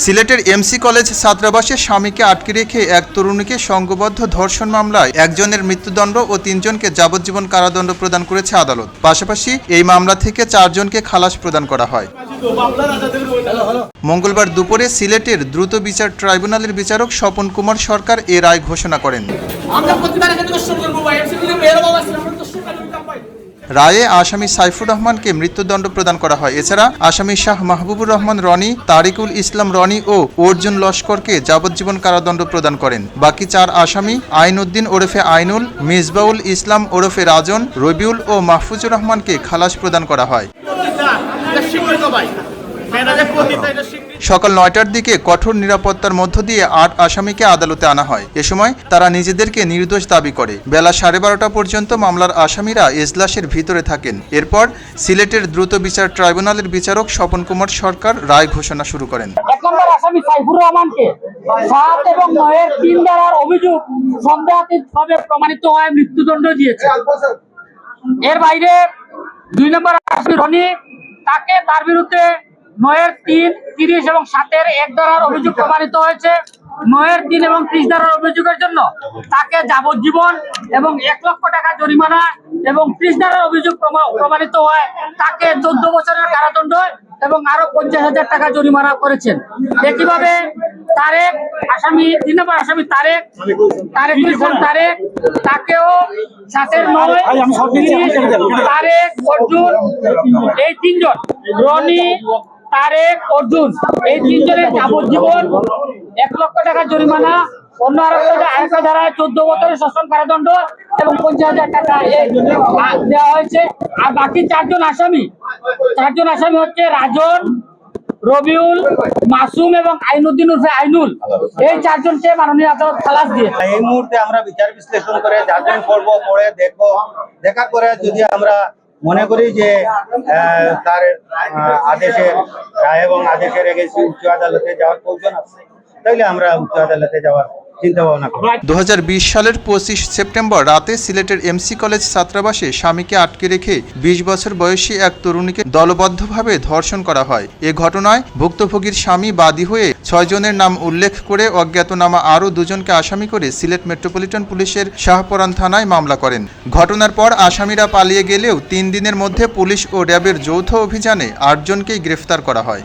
সিলেটের MC college ছাত্রাবাসে স্বামীকে আটকে রেখে এক তরুণীকে সংঘবদ্ধ ধর্ষণ মামলায় একজনের মৃত্যুদণ্ড ও 3 জনকে যাবজ্জীবন কারাদণ্ড প্রদান করেছে আদালত। পাশাপাশি এই মামলা থেকে 4 জনকে খালাস প্রদান করা হয়। মঙ্গলবার দুপুরে সিলেটের দ্রুত বিচার ট্রাইব্যুনালের বিচারক স্বপন কুমার সরকার এ রায় ঘোষণা করেন। রায়ে আসামি সাইফুর রহমানকে মৃত্যুদণ্ড প্রদান করা হয়। এছাড়া আসামি শাহ মাহবুবুর রহমান রনি, তারিকুল ইসলাম রনি ও অর্জুন লস্করকে যাবজ্জীবন কারাদণ্ড প্রদান করেন। বাকি 4 আসামি আইনউদ্দিন ওরফে আইনুল, মিসবাউল ইসলাম ওরফে রাজন, রবিউল ও মাহফুজুর রহমানকে খালাস প্রদান করা হয়। সকাল 9টার দিকে কঠোর নিরাপত্তার মধ্য দিয়ে 8 আসামিকে আদালতে আনা হয়। এ সময় তারা নিজেদেরকে নির্দোষ দাবি করে। বেলা 12:30 পর্যন্ত মামলার আসামিরা এজলাসের ভিতরে থাকেন। এরপর সিলেটের দ্রুত বিচার ট্রাইব্যুনালের বিচারক স্বপন কুমার সরকার রায় ঘোষণা শুরু করেন। 1 নম্বর আসামি সাইফুর রহমানকে 7 এবং 9 এর 3 ধারার অভিযোগ সন্দেহাতীতভাবে প্রমাণিত হয় মৃত্যুদণ্ড দিয়েছে। এর বাইরে 2 নম্বর আসামি রনি, তাকে তার বিরুদ্ধে 9 এর 3, 30 এবং 7 এর 1 ধারার অভিযোগ প্রমাণিত হয়েছে। 9 এর 3 এবং 30 ধারার অভিযোগের জন্য তাকে যাবজ্জীবন এবং 1 লক্ষ টাকা জরিমানা এবং 30 ধারার অভিযোগ প্রমাণিত হয় তাকে 14 বছরের কারাদণ্ড এবং আরো 50,000 টাকা জরিমানা করেছেন। একইভাবে তারেক আসামি 3 নম্বর আসামি তারেকুল ইসলাম তারেক, তাকেও 7 এর 9, তারেক, অর্জুন, এই 3 জন, রনি, তারেক, অর্জুন, এই 3 জনের যাবজ্জীবন 1 লক্ষ টাকা জরিমানা, অন্য আরেকটা ধারায় 14 বছরের সশ্রম কারাদণ্ড এবং 50,000 টাকা দেওয়া হয়েছে। আর বাকি 4 জন আসামি হচ্ছে রাজন, রবিউল, মাসুম এবং আইনউদ্দিন উর্ফে আইনুল। এই 4 জনকে মাননীয় আদালত খালাস দিয়েছে। এই মুহূর্তে আমরা বিচার বিশ্লেষণ করে জাজমেন্ট করব, পরে দেখবো, দেখার পরে যদি আমরা মনে করি যে তার আদেশের রায় এবং আদেশের এগেন্সে উচ্চ আদালতে যাওয়ার প্রয়োজন আছে, তাহলে আমরা উচ্চ আদালতে যাওয়ার চিন্তা ভাবনা করি। 2020 সালের 25 সেপ্টেম্বর রাতে সিলেটের এমসি কলেজ ছাত্রাবাসে স্বামীকে আটকে রেখে 20 বছর বয়সী এক তরুণীকে দলবদ্ধভাবে ধর্ষণ করা হয়। এ ঘটনায় ভুক্তভোগীর স্বামী বাদী হয়ে 6 জনের নাম উল্লেখ করে অজ্ঞাতনামা আরও 2 জনকে আসামি করে সিলেট মেট্রোপলিটন পুলিশের শাহপরান থানায় মামলা করেন। ঘটনার পর আসামিরা পালিয়ে গেলেও 3 দিনের মধ্যে পুলিশ ও র্যাবের যৌথ অভিযানে 8 জনকেই গ্রেফতার করা হয়।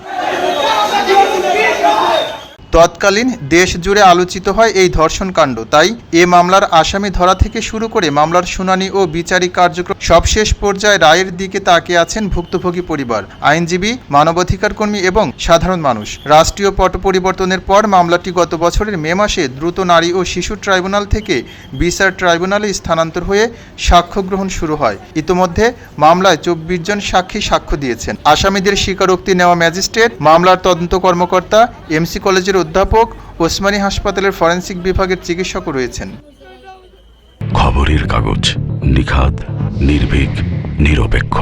তৎকালীন দেশ জুড়ে আলোচিত হয় এই ধর্ষণকাণ্ড। তাই এ মামলার আসামি ধরা থেকে শুরু করে মামলার শুনানি ও বিচারিক কার্যক্রম সবশেষ পর্যায়ে রায়ের দিকে তাকিয়ে আছেন ভুক্তভোগী পরিবার, আইনজীবী, মানবাধিকার কর্মী এবং সাধারণ মানুষ। রাষ্ট্রীয় পট পরিবর্তনের পর মামলাটি গত বছরের মে মাসে দ্রুত নারী ও শিশু ট্রাইব্যুনাল থেকে বিচার ট্রাইব্যুনালে স্থানান্তর হয়ে সাক্ষ্য গ্রহণ শুরু হয়। ইতিমধ্যে মামলায় 24 জন সাক্ষী সাক্ষ্য দিয়েছেন। আসামিদের স্বীকারোক্তি নেওয়া ম্যাজিস্ট্রেট, মামলার তদন্ত কর্মকর্তা, এমসি কলেজের অধ্যাপক, ওসমানী হাসপাতালের ফরেনসিক বিভাগের চিকিৎসকও রয়েছেন। খবরের কাগজ, নিখাদ, নির্ভীক, নিরপেক্ষ।